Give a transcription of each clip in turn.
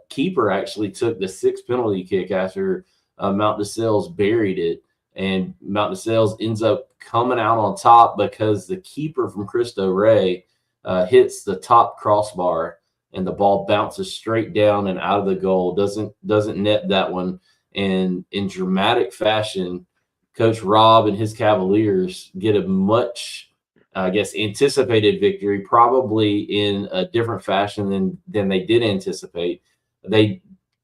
keeper actually took the 6th penalty kick after Mount DeSales buried it, and Mount DeSales ends up coming out on top because the keeper from Cristo Rey hits the top crossbar, and the ball bounces straight down and out of the goal. Doesn't net that one, and in dramatic fashion, Coach Rob and his Cavaliers get a much, I guess, anticipated victory, probably in a different fashion than they did anticipate.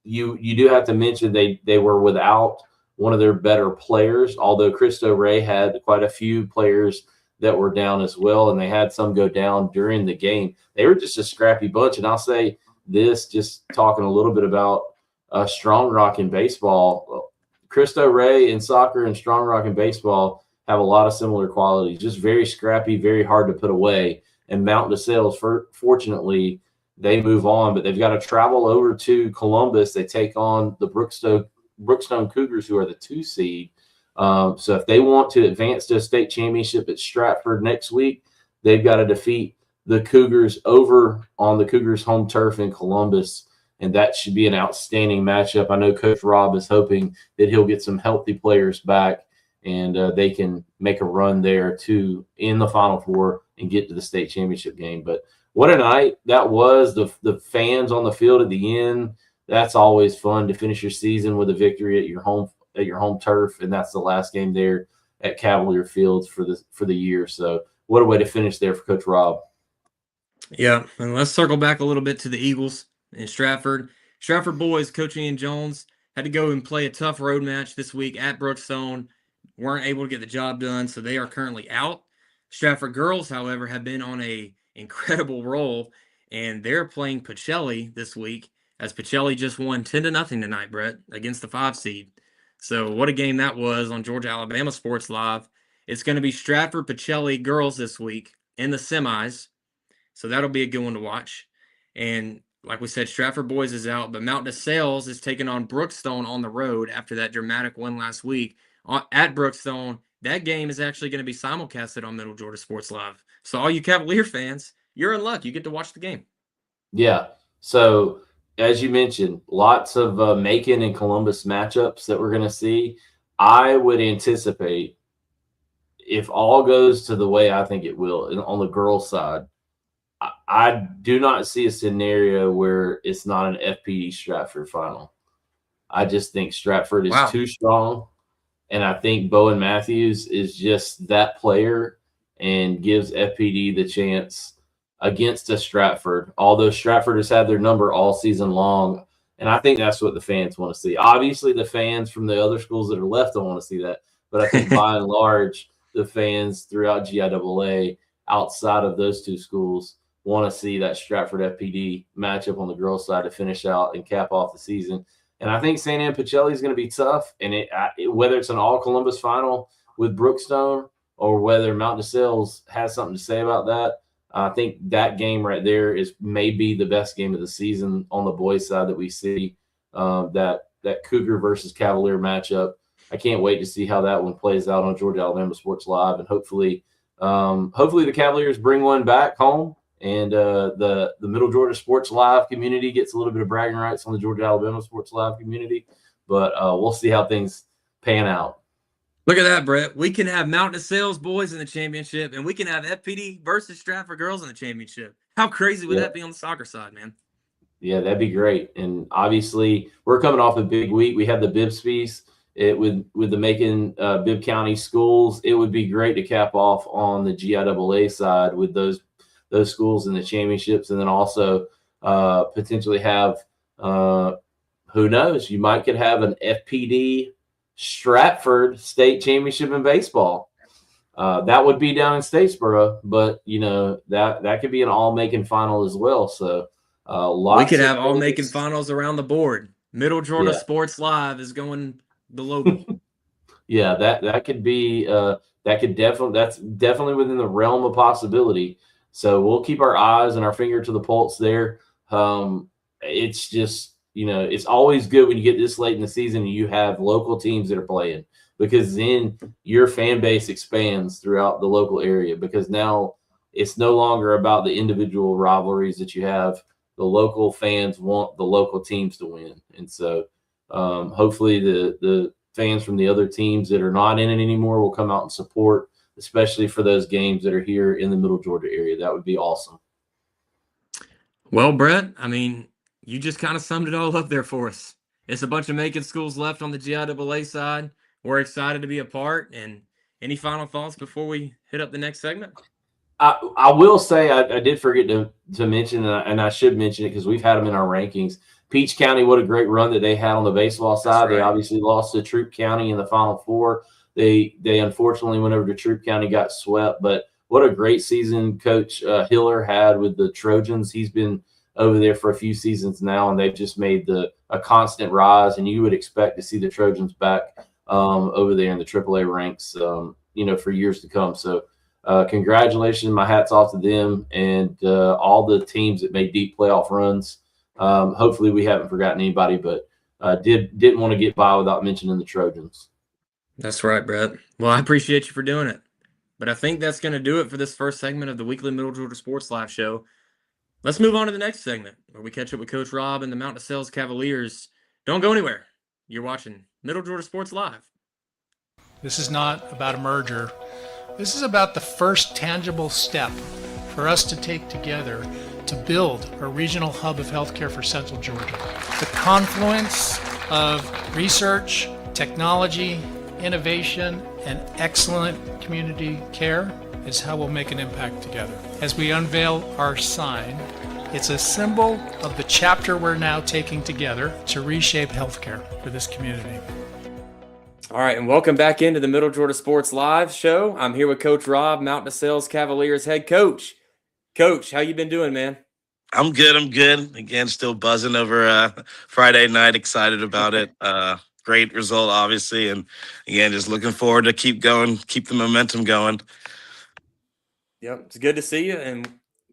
You do have to mention they were without one of their better players, although Cristo Rey had quite a few players that were down as well, and they had some go down during the game. They were just a scrappy bunch, and I'll say this, just talking a little bit about Strong Rock in baseball. Cristo Rey in soccer and Strong Rock in baseball have a lot of similar qualities, just very scrappy, very hard to put away. And Mount DeSales, fortunately, they move on, but they've got to travel over to Columbus. They take on the Brookstone Cougars, who are the 2 seed. So if they want to advance to a state championship at Stratford next week, they've got to defeat the Cougars over on the Cougars' home turf in Columbus, and that should be an outstanding matchup. I know Coach Rob is hoping that he'll get some healthy players back, and they can make a run there to in the Final Four and get to the state championship game. But what a night that was. The fans on the field at the end, that's always fun to finish your season with a victory at your home turf, and that's the last game there at Cavalier Fields for the year. So what a way to finish there for Coach Rob. Yeah, and let's circle back a little bit to the Eagles in Stratford. Stratford boys, Coach Ian Jones, had to go and play a tough road match this week at Brookstone. Weren't able to get the job done, so they are currently out. Stratford girls, however, have been on a incredible roll, and they're playing Pacelli this week, as Pacelli just won 10-0 tonight, Brett, against the 5 seed. So what a game that was on Georgia Alabama Sports Live. It's going to be Stratford Pacelli girls this week in the semis. So that'll be a good one to watch. And like we said, Stratford boys is out, but Mount DeSales is taking on Brookstone on the road after that dramatic win last week at Brookstone. That game is actually going to be simulcasted on Middle Georgia Sports Live. So all you Cavalier fans, you're in luck. You get to watch the game. Yeah. So as you mentioned, lots of Macon and Columbus matchups that we're going to see. I would anticipate, if all goes to the way I think it will on the girls' side, I do not see a scenario where it's not an FPD Stratford final. I just think Stratford is too strong, and I think Bowen Matthews is just that player and gives FPD the chance against a Stratford, although Stratford has had their number all season long, and I think that's what the fans want to see. Obviously, the fans from the other schools that are left don't want to see that, but I think by and large, the fans throughout GIAA outside of those 2 schools want to see that Stratford FPD matchup on the girls' side to finish out and cap off the season. And I think St. Anne Pacelli is going to be tough. And whether it's an all-Columbus final with Brookstone or whether Mount DeSales has something to say about that, I think that game right there is maybe the best game of the season on the boys' side that we see, that Cougar versus Cavalier matchup. I can't wait to see how that one plays out on Georgia Alabama Sports Live, and hopefully the Cavaliers bring one back home, and the Middle Georgia Sports Live community gets a little bit of bragging rights on the Georgia Alabama Sports Live community. But we'll see how things pan out. Look at that, Brett. We can have Mount DeSales boys in the championship, and we can have FPD versus Stratford girls in the championship. How crazy would that be on the soccer side, man? Yeah, that'd be great. And obviously, we're coming off a big week. We had the Bibspies with the Macon Bibb County schools. It would be great to cap off on the GIAA side with those schools in the championships, and then also potentially have who knows, you could have an FPD Stratford state championship in baseball. That would be down in Statesboro, but that could be an all Macon final as well. So we could have all Macon finals around the board. Middle Georgia Sports Live is going global. Yeah, that could be that's definitely within the realm of possibility. So we'll keep our eyes and our finger to the pulse there. It's just, it's always good when you get this late in the season and you have local teams that are playing, because then your fan base expands throughout the local area, because now it's no longer about the individual rivalries that you have the local fans want the local teams to win. And so hopefully the fans from the other teams that are not in it anymore will come out and support, especially for those games that are here in the Middle Georgia area. That would be awesome. Well, Brett, I mean, you just kind of summed it all up there for us. It's a bunch of Macon schools left on the GIAA side. We're excited to be a part. And any final thoughts before we hit up the next segment? I will say I did forget to mention, and I should mention it because we've had them in our rankings. Peach County, what a great run that they had on the baseball side. They obviously lost to Troup County in the Final Four. They unfortunately went over to Troup County, got swept, but what a great season Coach Hiller had with the Trojans. He's been over there for a few seasons now, and they've just made a constant rise. And you would expect to see the Trojans back over there in the AAA ranks, for years to come. So congratulations. My hat's off to them and all the teams that made deep playoff runs. Hopefully we haven't forgotten anybody, but didn't want to get by without mentioning the Trojans. That's right, Brett. Well, I appreciate you for doing it. But I think that's going to do it for this first segment of the weekly Middle Georgia Sports Live show. Let's move on to the next segment where we catch up with Coach Rob and the Mount DeSales Cavaliers. Don't go anywhere. You're watching Middle Georgia Sports Live. This is not about a merger. This is about the first tangible step for us to take together to build a regional hub of healthcare for Central Georgia. The confluence of research, technology, innovation, and excellent community care is how we'll make an impact together. As we unveil our sign, it's a symbol of the chapter we're now taking together to reshape healthcare for this community. All right, and welcome back into the Middle Georgia Sports Live show. I'm here with Coach Rob, Mount DeSales Cavaliers head coach. Coach, how you been doing, man? I'm good. Again, still buzzing over Friday night. Excited about it. Great result, obviously. And again, just looking forward to keep going, keep the momentum going. Yep, it's good to see you. And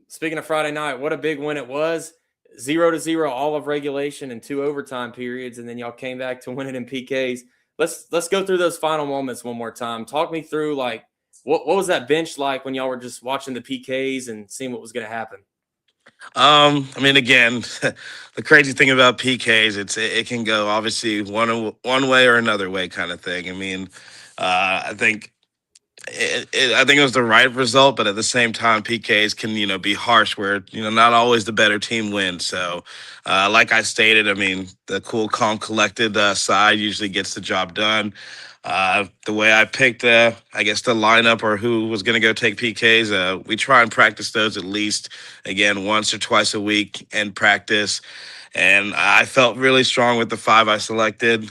speaking of Friday night, what a big win it was. 0-0 all of regulation and 2 overtime periods. And then y'all came back to win it in PKs. Let's go through those final moments one more time. Talk me through, like, what was that bench like when y'all were just watching the PKs and seeing what was going to happen? Again, the crazy thing about PKs, it can go obviously one way or another way kind of thing. I think it was the right result, but at the same time, PKs can, be harsh where, not always the better team wins. So, like I stated, the cool, calm, collected side usually gets the job done. The way I picked, the lineup or who was going to go take PKs, we try and practice those at least, again, once or twice a week in practice. And I felt really strong with the 5 I selected.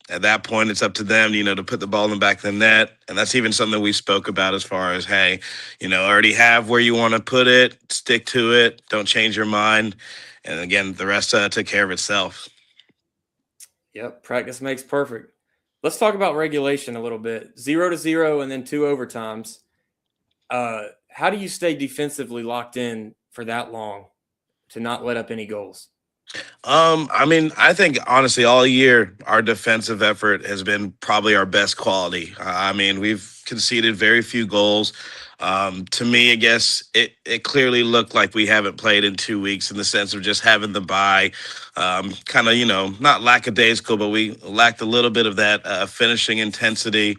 At that point, it's up to them, to put the ball in the back of the net. And that's even something we spoke about as far as, hey, already have where you want to put it, stick to it, don't change your mind. And again, the rest took care of itself. Yep, practice makes perfect. Let's talk about regulation a little bit. 0-0 and then 2 overtimes. How do you stay defensively locked in for that long to not let up any goals? I think honestly, all year our defensive effort has been probably our best quality. We've conceded very few goals. To me, I guess it clearly looked like we haven't played in 2 weeks in the sense of just having the bye. Kind of, not lackadaisical, but we lacked a little bit of that finishing intensity.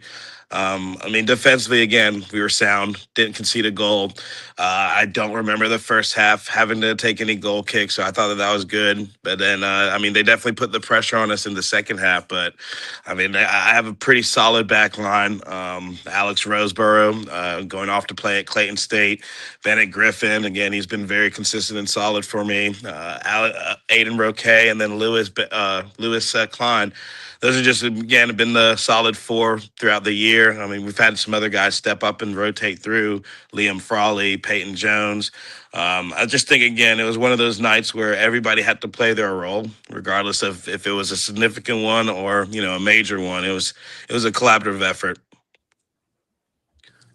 Defensively, again, we were sound, didn't concede a goal. I don't remember the first half having to take any goal kicks, so I thought that was good. But then, they definitely put the pressure on us in the second half. But, I have a pretty solid back line. Alex Roseborough going off to play at Clayton State. Bennett Griffin, again, he's been very consistent and solid for me. Aiden Roquet, and then Lewis Klein. Those are just, again, have been the solid 4 throughout the year. We've had some other guys step up and rotate through. Liam Frawley, Peyton Jones. I just think, again, it was one of those nights where everybody had to play their role, regardless of if it was a significant one or, a major one. It was a collaborative effort.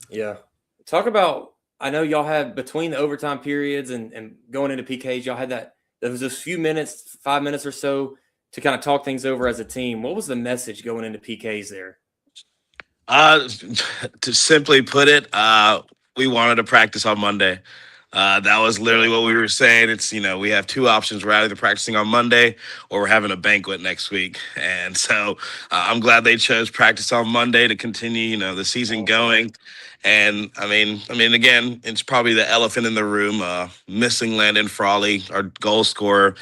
Yeah. Talk about, I know y'all had between the overtime periods and going into PKs, y'all had there was a few minutes, 5 minutes or so, to kind of talk things over as a team. What was the message going into PKs there? To simply put it, we wanted to practice on Monday. That was literally what we were saying. It's, we have two options. We're either practicing on Monday or we're having a banquet next week. And so I'm glad they chose practice on Monday to continue, the season going. And again, it's probably the elephant in the room. Missing Landon Frawley, our goal scorer,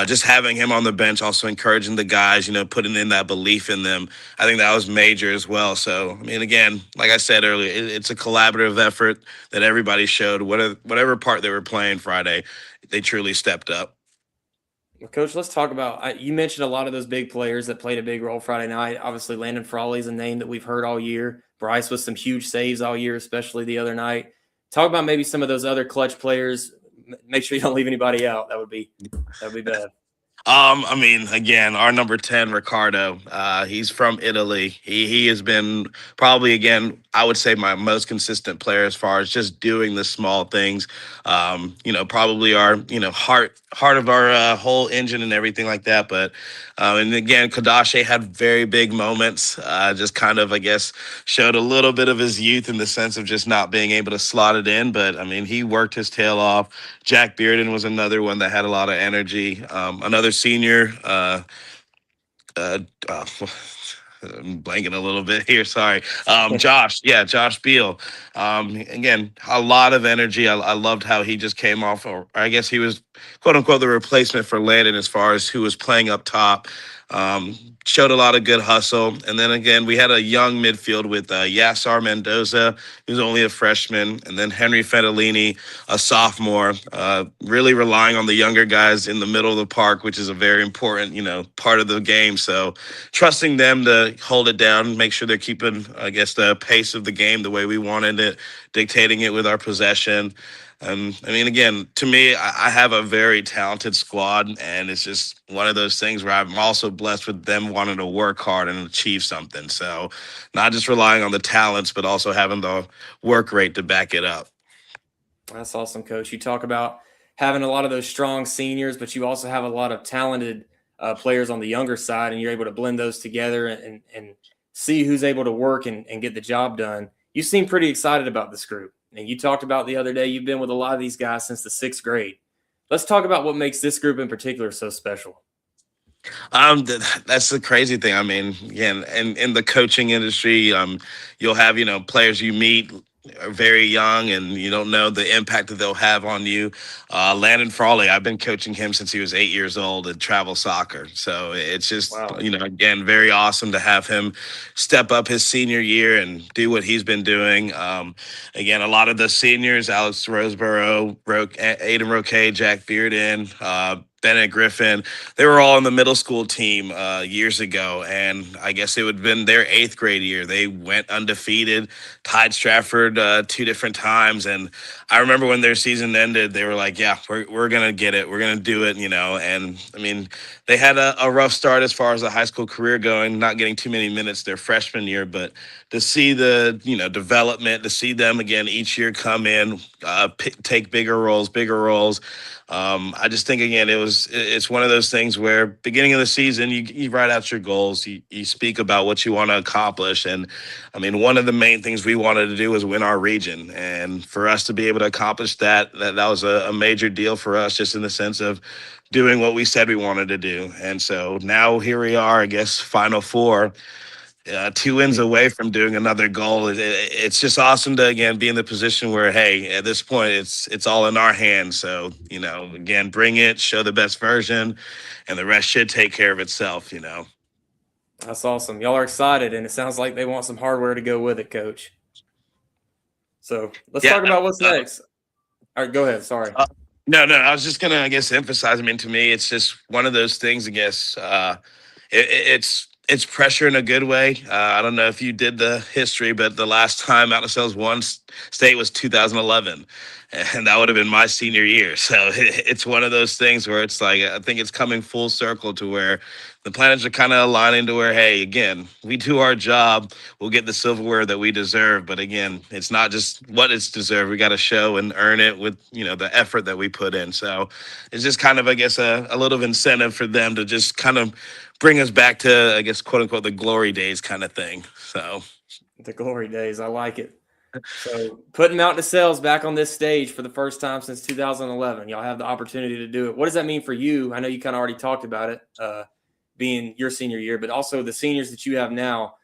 just having him on the bench, also encouraging the guys, putting in that belief in them. I think that was major as well. So, again, like I said earlier, it's a collaborative effort that everybody showed. Whatever part they were playing Friday, they truly stepped up. Well, Coach, let's talk about. You mentioned a lot of those big players that played a big role Friday night. Obviously, Landon Frawley is a name that we've heard all year. Bryce with some huge saves all year, especially the other night. Talk about maybe some of those other clutch players. Make sure you don't leave anybody out. That would be bad. Again, our number 10, Ricardo, he's from Italy. He has been probably, again, I would say my most consistent player as far as just doing the small things. Probably our, heart of our whole engine and everything like that. But, and again, Kadashe had very big moments, just kind of, I guess, showed a little bit of his youth in the sense of just not being able to slot it in. But, he worked his tail off. Jack Bearden was another one that had a lot of energy. Another senior, I'm blanking a little bit here. Sorry. Josh Beal. Again, a lot of energy. I loved how he just came off, or I guess he was quote unquote the replacement for Landon as far as who was playing up top. Showed a lot of good hustle. And then again, we had a young midfield with Yassar Mendoza, who's only a freshman, and then Henry Fedellini, a sophomore, really relying on the younger guys in the middle of the park, which is a very important, part of the game. So trusting them to hold it down, make sure they're keeping, I guess, the pace of the game the way we wanted it, dictating it with our possession. Again, to me, I have a very talented squad, and it's just one of those things where I'm also blessed with them wanting to work hard and achieve something. So not just relying on the talents, but also having the work rate to back it up. That's awesome, Coach. You talk about having a lot of those strong seniors, but you also have a lot of talented players on the younger side, and you're able to blend those together and see who's able to work and get the job done. You seem pretty excited about this group. And you talked about the other day, you've been with a lot of these guys since the 6th grade. Let's talk about what makes this group in particular so special. That's the crazy thing. Again, in the coaching industry, you'll have, players you meet are very young and you don't know the impact that they'll have on you. Landon Frawley, I've been coaching him since he was 8 years old in travel soccer. So it's just, Wow. Again, very awesome to have him step up his senior year and do what he's been doing. Again, a lot of the seniors, Alex Roseborough, Aiden Roque, Jack Bearden, Bennett Griffin, they were all in the middle school team years ago, and I guess it would have been their 8th grade year. They went undefeated, tied Stratford 2 different times, and I remember when their season ended, they were like, yeah, we're going to get it. We're going to do it, and they had a rough start as far as the high school career going, not getting too many minutes their freshman year, but to see the, development, to see them again each year come in, take bigger roles. I just think, again, it's one of those things where beginning of the season, you write out your goals, you speak about what you want to accomplish. And one of the main things we wanted to do was win our region. And for us to be able to accomplish that was a major deal for us, just in the sense of doing what we said we wanted to do. And so now here we are, I guess, Final Four. 2 wins away from doing another goal. It's just awesome to, again, be in the position where, hey, at this point, it's all in our hands. So, again, bring it, show the best version, and the rest should take care of itself, That's awesome. Y'all are excited, and it sounds like they want some hardware to go with it, Coach. So let's talk about what's next. All right, go ahead. Sorry. No, I was just going to, I guess, emphasize, to me, it's just one of those things, I guess, it's pressure in a good way. I don't know if you did the history, but the last time Mountain Sales won state was 2011, and that would have been my senior year. So it's one of those things where it's like, I think it's coming full circle to where the planets are kind of aligning to where, hey, again, we do our job, we'll get the silverware that we deserve. But again, it's not just what it's deserved. We got to show and earn it with, the effort that we put in. So it's just kind of, I guess, a little incentive for them to just kind of bring us back to, I guess, quote unquote, the glory days kind of thing. So the glory days. I like it. So putting Mountain DeSales back on this stage for the first time since 2011, y'all have the opportunity to do it. What does that mean for you? I know you kind of already talked about it, being your senior year, but also the seniors that you have now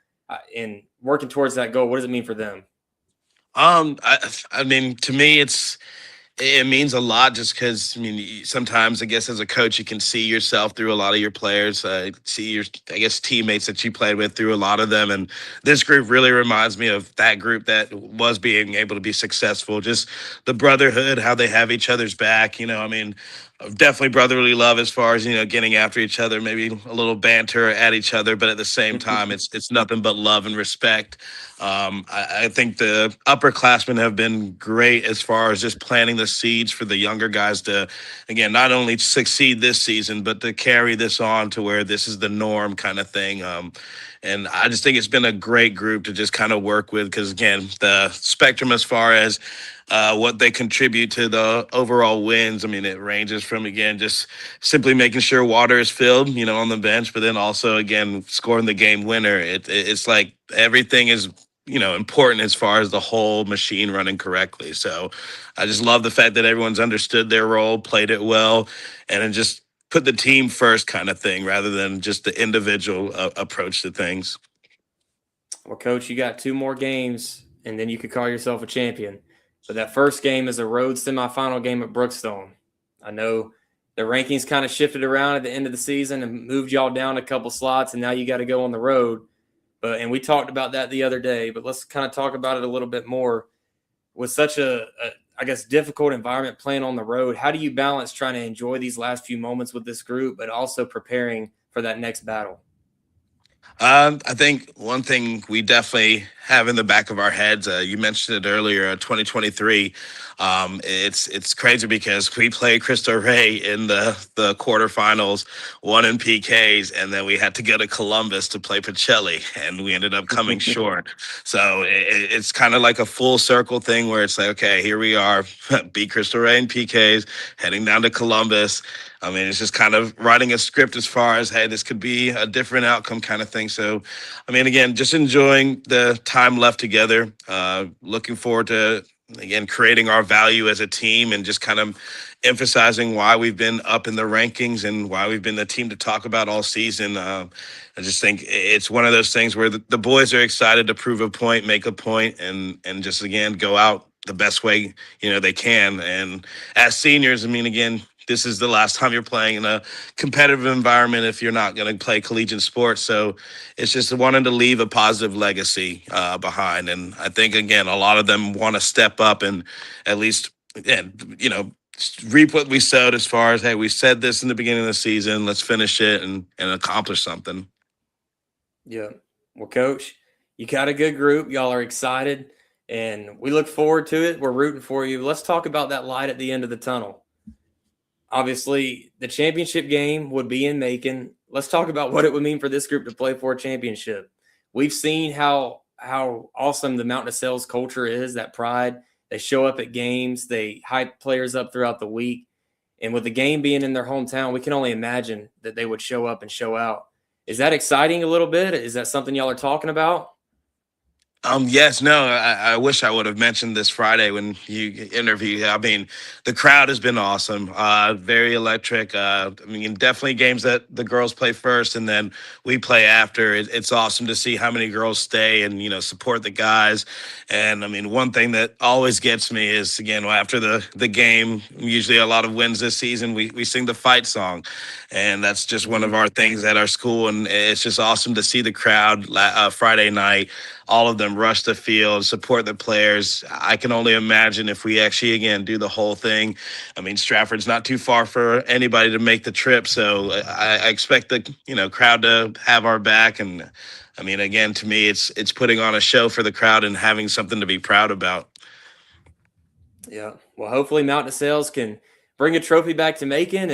and working towards that goal. What does it mean for them? I mean, to me, it means a lot just because, I mean, sometimes I guess as a coach, you can see yourself through a lot of your players, see your, I guess, teammates that you played with through a lot of them. And this group really reminds me of that group that was being able to be successful. Just the brotherhood, how they have each other's back. I mean, definitely brotherly love as far as, getting after each other, maybe a little banter at each other. But at the same time, it's nothing but love and respect. I think the upperclassmen have been great as far as just planting the seeds for the younger guys to, again, not only succeed this season, but to carry this on to where this is the norm kind of thing. And I just think it's been a great group to just kind of work with because, again, the spectrum as far as what they contribute to the overall wins. I mean, it ranges from, again, just simply making sure water is filled, on the bench, but then also, again, scoring the game winner. It's like everything is important as far as the whole machine running correctly. So I just love the fact that everyone's understood their role, played it well, and then just put the team first kind of thing rather than just the individual approach to things. Well, Coach, you got 2 more games, and then you could call yourself a champion. But that first game is a road semifinal game at Brookstone. I know the rankings kind of shifted around at the end of the season and moved y'all down a couple slots, and now you got to go on the road. And we talked about that the other day, but let's kind of talk about it a little bit more. With such a I guess, difficult environment playing on the road, how do you balance trying to enjoy these last few moments with this group, but also preparing for that next battle? I think one thing we definitely have in the back of our heads, you mentioned it earlier, 2023. It's crazy because we played Cristo Rey in the quarterfinals, won in PKs, and then we had to go to Columbus to play Pacelli, and we ended up coming short. So it's kind of like a full circle thing where it's like, okay, here we are, beat Cristo Rey in PKs, heading down to Columbus. I mean, it's just kind of writing a script as far as, hey, this could be a different outcome kind of thing. So, I mean, again, just enjoying the time left together, looking forward to, again, creating our value as a team and just kind of emphasizing why we've been up in the rankings and why we've been the team to talk about all season. I just think it's one of those things where the boys are excited to prove a point, make a point, and just, again, go out the best way, they can. And as seniors, I mean, again, this is the last time you're playing in a competitive environment if you're not going to play collegiate sports. So it's just wanting to leave a positive legacy behind. And I think, again, a lot of them want to step up and at least, reap what we sowed as far as, hey, we said this in the beginning of the season, let's finish it and accomplish something. Yeah. Well, Coach, you got a good group. Y'all are excited, and we look forward to it. We're rooting for you. Let's talk about that light at the end of the tunnel. Obviously, the championship game would be in Macon. Let's talk about what it would mean for this group to play for a championship. We've seen how awesome the Mountain DeSales culture is, that pride. They show up at games. They hype players up throughout the week. And with the game being in their hometown, we can only imagine that they would show up and show out. Is that exciting a little bit? Is that something y'all are talking about? Yes, no, I wish I would have mentioned this Friday when you interviewed. I mean, the crowd has been awesome, very electric. I mean, definitely games that the girls play first and then we play after. It's awesome to see how many girls stay and, support the guys. And I mean, one thing that always gets me is, again, after the game, usually a lot of wins this season, we sing the fight song. And that's just one of our things at our school. And it's just awesome to see the crowd Friday night, all of them rush the field, support the players. I can only imagine if we actually, again, do the whole thing. I mean, Stratford's not too far for anybody to make the trip. So I expect the, crowd to have our back. And I mean, again, to me, it's putting on a show for the crowd and having something to be proud about. Yeah. Well, hopefully Mountain DeSales can bring a trophy back to Macon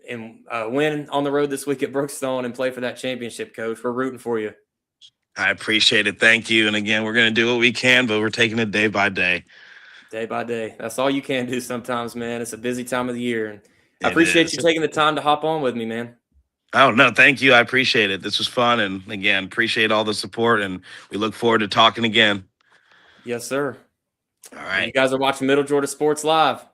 and win on the road this week at Brookstone and play for that championship, Coach. We're rooting for you. I appreciate it. Thank you. And again, we're going to do what we can, but we're taking it day by day. Day by day. That's all you can do sometimes, man. It's a busy time of the year. And I It appreciate is. you taking the time to hop on with me, man. Oh, no, thank you. I appreciate it. This was fun. And again, appreciate all the support. And we look forward to talking again. Yes, sir. All You right. guys are watching Middle Georgia Sports Live.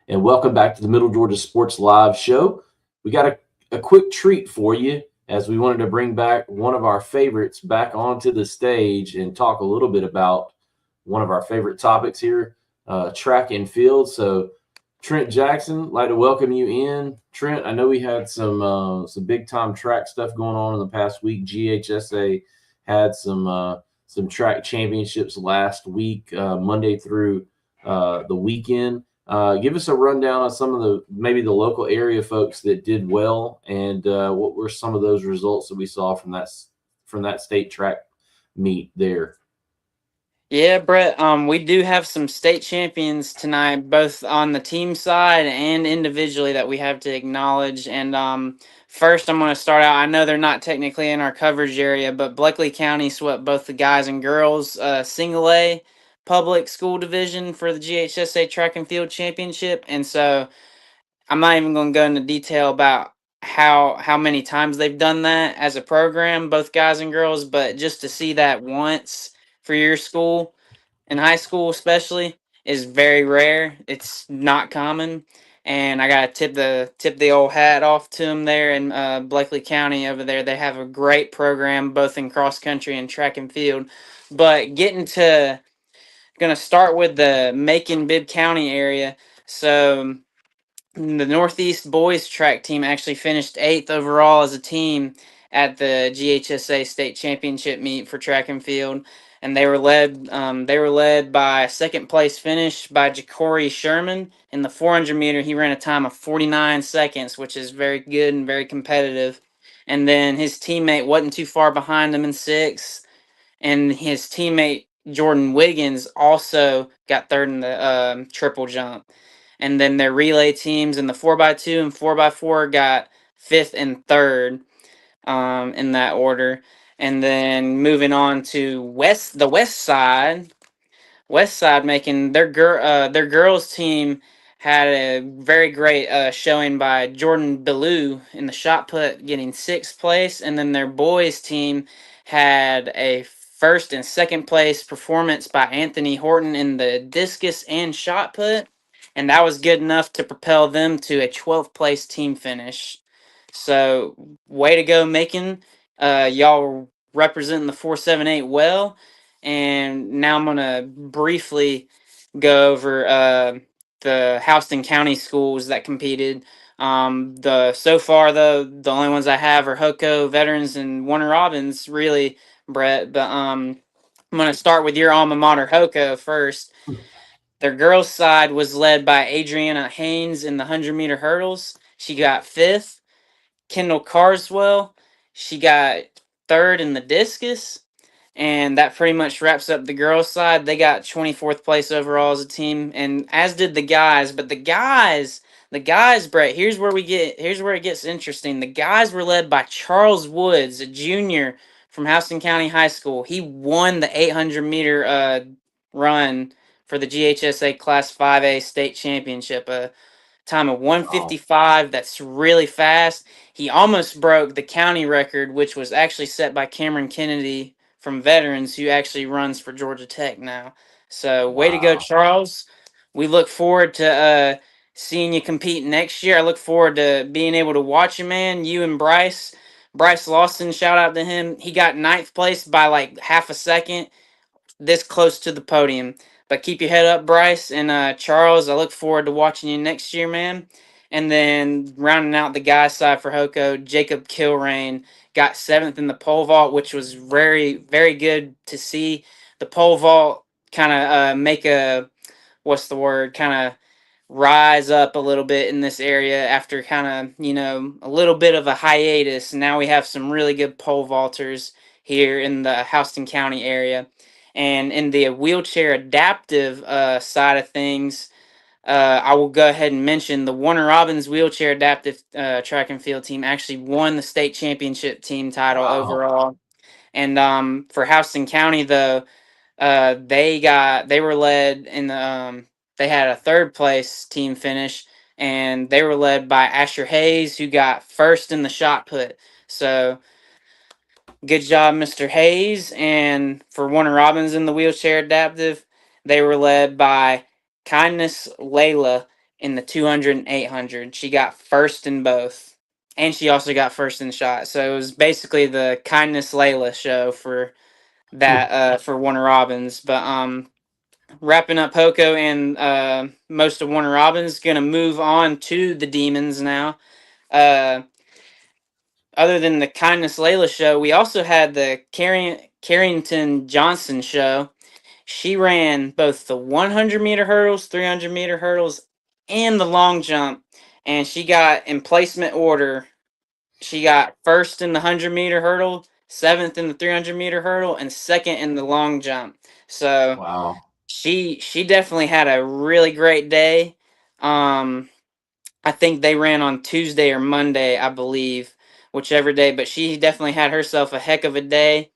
And welcome back to the Middle Georgia Sports Live show. We got a quick treat for you as we wanted to bring back one of our favorites back onto the stage and talk a little bit about one of our favorite topics here, track and field. So Trent Jackson, I'd like to welcome you in. Trent, I know we had some big time track stuff going on in the past week. GHSA had some track championships last week, Monday through the weekend. Give us a rundown on some of maybe the local area folks that did well, and what were some of those results that we saw from that state track meet there. Yeah, Brett, we do have some state champions tonight, both on the team side and individually, that we have to acknowledge. And first, I'm going to start out. I know they're not technically in our coverage area, but Bleckley County swept both the guys and girls single A public school division for the GHSA track and field championship. And so I'm not even going to go into detail about how many times they've done that as a program, both guys and girls, but just to see that once for your school, in high school especially, is very rare. It's not common, and I gotta tip the old hat off to them there in Bleckley County over there. They have a great program both in cross country and track and field. But gonna start with the Macon Bibb County area. So the Northeast boys track team actually finished 8th overall as a team at the GHSA state championship meet for track and field, and they were led by a second place finish by Jacory Sherman in the 400 meter. He ran a time of 49 seconds, which is very good and very competitive. And then his teammate wasn't too far behind him in 6th, and his teammate Jordan Wiggins also got 3rd in the triple jump. And then their relay teams in the 4x2 and 4x4 got 5th and 3rd in that order. And then moving on to the West Side making their girls team had a very great showing by Jordan Ballou in the shot put, getting 6th place, and then their boys team had a 1st and 2nd place performance by Anthony Horton in the discus and shot put, and that was good enough to propel them to a 12th place team finish. So way to go, Macon! Y'all representing the 478 well. And now I'm gonna briefly go over the Houston County schools that competed. So far the only ones I have are Hoko, Veterans, and Warner Robins, really, Brett. But I'm gonna start with your alma mater, Hoko, first. Their girls' side was led by Adriana Haynes in the 100-meter hurdles. She got 5th. Kendall Carswell, she got 3rd in the discus. And that pretty much wraps up the girls' side. They got 24th place overall as a team, and as did the guys. But the guys, Brett, here's where it gets interesting. The guys were led by Charles Woods, a junior from Houston County High School. He won the 800-meter run for the GHSA Class 5A state championship. Time of 155. That's really fast. He almost broke the county record, which was actually set by Cameron Kennedy from Veterans, who actually runs for Georgia Tech now. So way to go, Charles. We look forward to seeing you compete next year. I look forward to being able to watch you, man. You and Bryce Lawson, shout out to him. He got 9th place by like half a second, this close to the podium. But keep your head up, Bryce. And Charles, I look forward to watching you next year, man. And then rounding out the guys' side for Hoko, Jacob Kilrain got 7th in the pole vault, which was very, very good to see. The pole vault kind of make kind of rise up a little bit in this area after kind of, a little bit of a hiatus. Now we have some really good pole vaulters here in the Houston County area. And in the wheelchair adaptive side of things, I will go ahead and mention the Warner Robins wheelchair adaptive track and field team actually won the state championship team title overall. And for Houston County, though, they were led in the they had a third place team finish, and they were led by Asher Hayes, who got first in the shot put. So good job, Mr. Hayes. And for Warner Robins in the wheelchair adaptive, they were led by Kindness Layla in the 200 and 800. She got first in both, and she also got first in shot. So it was basically the Kindness Layla show for that for Warner Robins. But wrapping up Poco and most of Warner Robins, gonna move on to the Demons now. Other than the Kindness Layla show, we also had the Carrington Johnson show. She ran both the 100-meter hurdles, 300-meter hurdles, and the long jump. And she got in placement order. She got first in the 100-meter hurdle, seventh in the 300-meter hurdle, and second in the long jump. So Wow. she definitely had a really great day. I think they ran on Tuesday or Monday, I believe, whichever day. But she definitely had herself a heck of a day.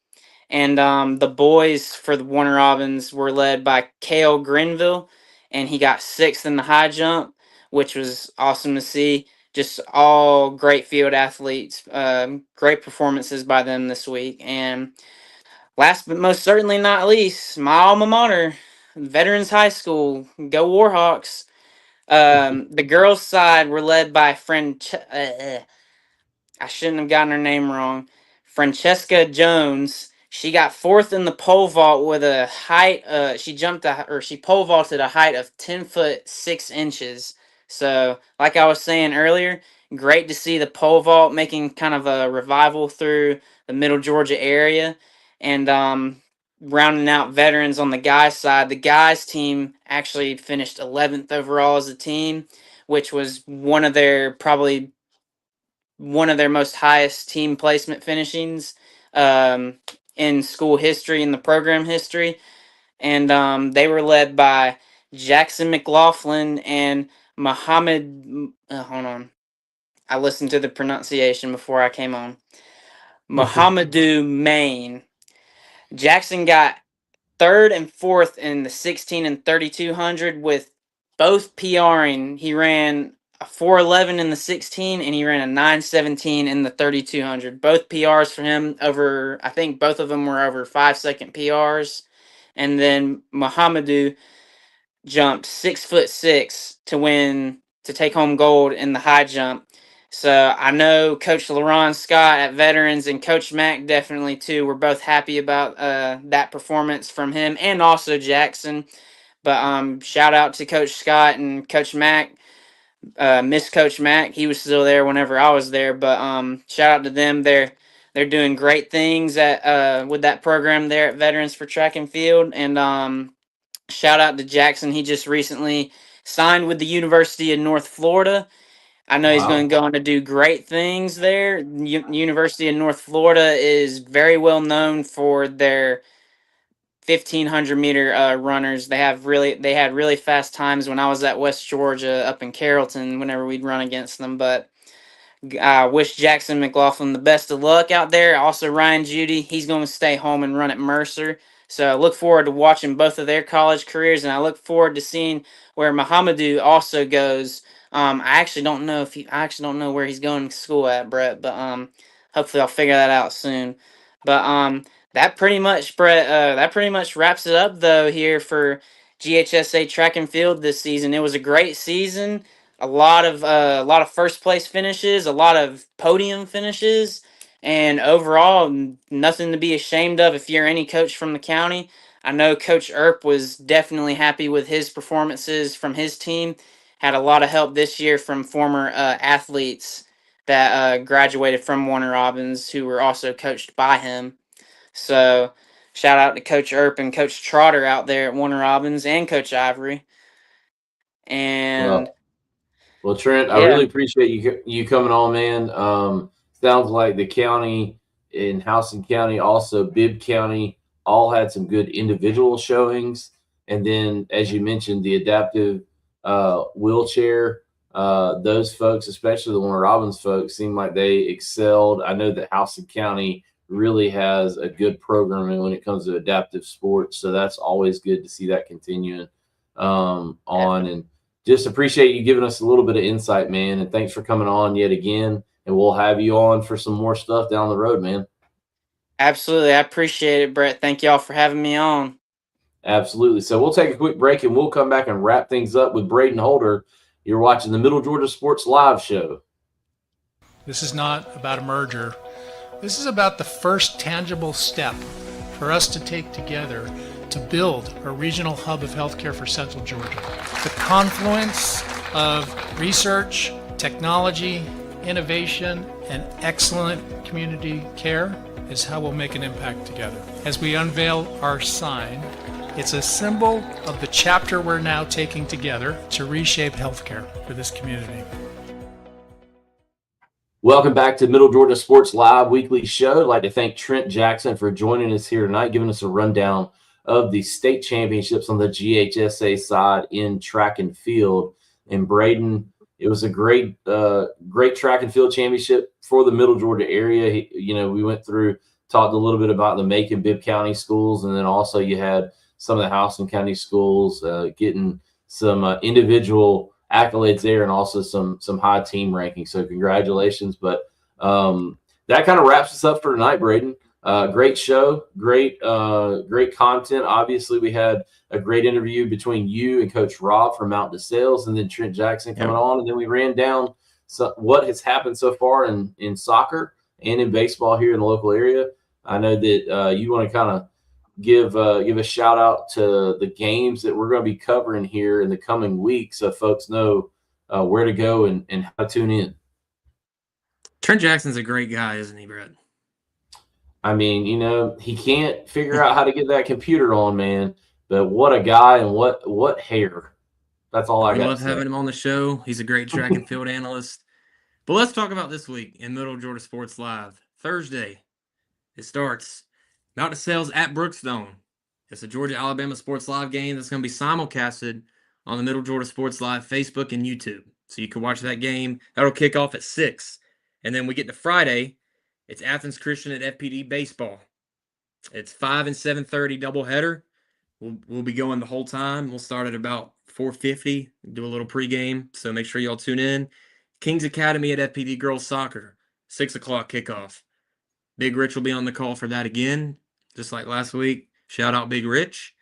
And the boys for the Warner Robins were led by Kale Grenville, and he got sixth in the high jump, which was awesome to see. Just all great field athletes, great performances by them this week. And last but most certainly not least, my alma mater, Veterans High School, go Warhawks. The girls' side were led by I shouldn't have gotten her name wrong. Francesca Jones. She got fourth in the pole vault with a height. She pole vaulted a height of 10 foot 6 inches. So, like I was saying earlier, great to see the pole vault making kind of a revival through the Middle Georgia area, and rounding out veterans on the guys' side. The guys' team actually finished 11th overall as a team, which was one of their most highest team placement finishings in school history, in the program history. And they were led by Jackson McLaughlin and Muhammad. Hold on. I listened to the pronunciation before I came on. Muhammadu Main. Jackson got third and fourth in the 16 and 3200 with both PRing. He ran a 411 in the 16 and he ran a 917 in the 3200. Both PRs for him over, I think both of them were over 5 second PRs. And then Muhammadu jumped 6'6" to take home gold in the high jump. So I know Coach LaRon Scott at Veterans and Coach Mack definitely too. We're both happy about that performance from him and also Jackson. But shout out to Coach Scott and Coach Mack. Miss Coach Mack, he was still there whenever I was there. But shout out to them. They're doing great things at with that program there at Veterans for track and field. And shout out to Jackson. He just recently signed with the University of North Florida. I know he's going to go on to do great things there. University of North Florida is very well known for their 1500-meter runners. They had really fast times when I was at West Georgia up in Carrollton whenever we'd run against them. But I wish Jackson McLaughlin the best of luck out there. Also, Ryan Judy, he's going to stay home and run at Mercer. So I look forward to watching both of their college careers, and I look forward to seeing where Muhammadu also goes. I actually don't know where he's going to school at, Brett, but hopefully I'll figure that out soon. But that pretty much, Brett, that pretty much wraps it up though here for GHSA track and field this season. It was a great season. A lot of first place finishes, a lot of podium finishes, and overall nothing to be ashamed of if you're any coach from the county. I know Coach Earp was definitely happy with his performances from his team. Had a lot of help this year from former athletes that graduated from Warner Robins who were also coached by him. So shout out to Coach Earp and Coach Trotter out there at Warner Robins and Coach Ivory. And Well, Trent, I yeah. really appreciate you coming on, man. Sounds like the county in Houston County, also Bibb County, all had some good individual showings. And then, as you mentioned, the adaptive wheelchair, those folks, especially the Warner Robins folks, seem like they excelled. I know that Houston County really has a good programming when it comes to adaptive sports. So that's always good to see that continuing on. And just appreciate you giving us a little bit of insight, man. And thanks for coming on yet again. And we'll have you on for some more stuff down the road, man. Absolutely. I appreciate it, Brett. Thank y'all for having me on. Absolutely. So we'll take a quick break and we'll come back and wrap things up with Braden Holder. You're watching the Middle Georgia Sports Live Show. This is not about a merger. This is about the first tangible step for us to take together to build a regional hub of healthcare for Central Georgia. The confluence of research, technology, innovation, and excellent community care is how we'll make an impact together. As we unveil our sign, it's a symbol of the chapter we're now taking together to reshape healthcare for this community. Welcome back to Middle Georgia Sports Live weekly show. I'd like to thank Trent Jackson for joining us here tonight, giving us a rundown of the state championships on the GHSA side in track and field. And Braden, it was a great track and field championship for the Middle Georgia area. We went through, talked a little bit about the Macon Bibb County schools, and then also you had some of the Houston County schools getting some individual accolades there, and also some high team rankings. So congratulations. But that kind of wraps us up for tonight, Braden. Great show, great content. Obviously, we had a great interview between you and Coach Rob from Mount DeSales, and then Trent Jackson coming on, and then we ran down what has happened so far in soccer and in baseball here in the local area. I know that you want to kind of give a shout out to the games that we're going to be covering here in the coming week, so folks know where to go and how to tune in. Trent Jackson's a great guy, isn't he, Brett? I mean, he can't figure out how to get that computer on, man. But what a guy, and what hair. That's all I got. We love having him on the show. He's a great track and field analyst. But let's talk about this week in Middle Georgia Sports Live. Thursday, it starts. Mount DeSales at Brookstone. It's a Georgia-Alabama Sports Live game that's going to be simulcasted on the Middle Georgia Sports Live Facebook and YouTube. So you can watch that game. That'll kick off at 6. And then we get to Friday. It's Athens Christian at FPD Baseball. It's 5 and 7:30 doubleheader. We'll be going the whole time. We'll start at about 4:50, do a little pregame. So make sure y'all tune in. Kings Academy at FPD Girls Soccer, 6 o'clock kickoff. Big Rich will be on the call for that again, just like last week. Shout out Big Rich.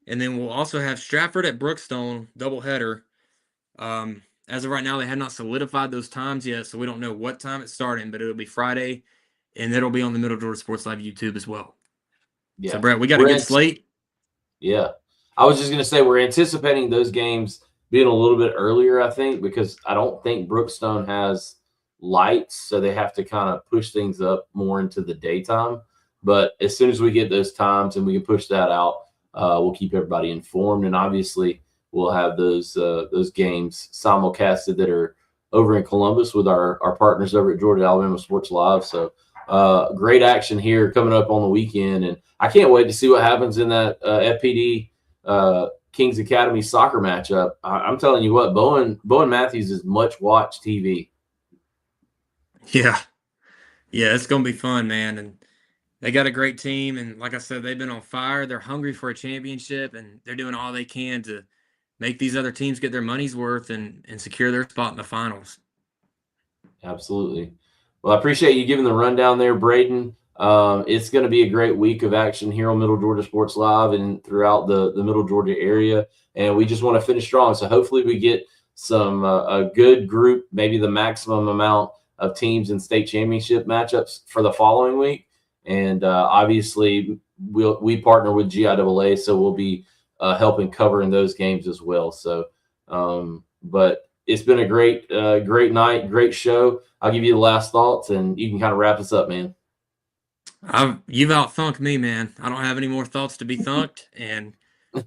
And then we'll also have Stratford at Brookstone, doubleheader. As of right now, they have not solidified those times yet, so we don't know what time it's starting, but it'll be Friday, and it'll be on the Middle Georgia Sports Live YouTube as well. Yeah. So, Brett, we got a good slate. Yeah. I was just going to say we're anticipating those games being a little bit earlier, I think, because I don't think Brookstone has lights, so they have to kind of push things up more into the daytime. But as soon as we get those times and we can push that out, we'll keep everybody informed. And obviously, we'll have those games simulcasted that are over in Columbus with our partners over at Georgia-Alabama Sports Live. So great action here coming up on the weekend. And I can't wait to see what happens in that FPD Kings Academy soccer matchup. I'm telling you what, Bowen Matthews is much watched TV. Yeah, it's going to be fun, man. And they got a great team. And like I said, they've been on fire. They're hungry for a championship, and they're doing all they can to make these other teams get their money's worth and secure their spot in the finals. Absolutely. Well, I appreciate you giving the rundown there, Braden. It's going to be a great week of action here on Middle Georgia Sports Live and throughout the Middle Georgia area. And we just want to finish strong. So hopefully we get some a good group, maybe the maximum amount of teams in state championship matchups for the following week. And obviously we partner with GIAA, so we'll be helping covering those games as well. So, but it's been a great night, great show. I'll give you the last thoughts, and you can kind of wrap us up, man. You've out-thunked me, man. I don't have any more thoughts to be thunked, and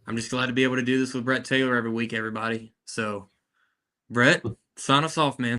I'm just glad to be able to do this with Brett Taylor every week, everybody. So, Brett, sign us off, man.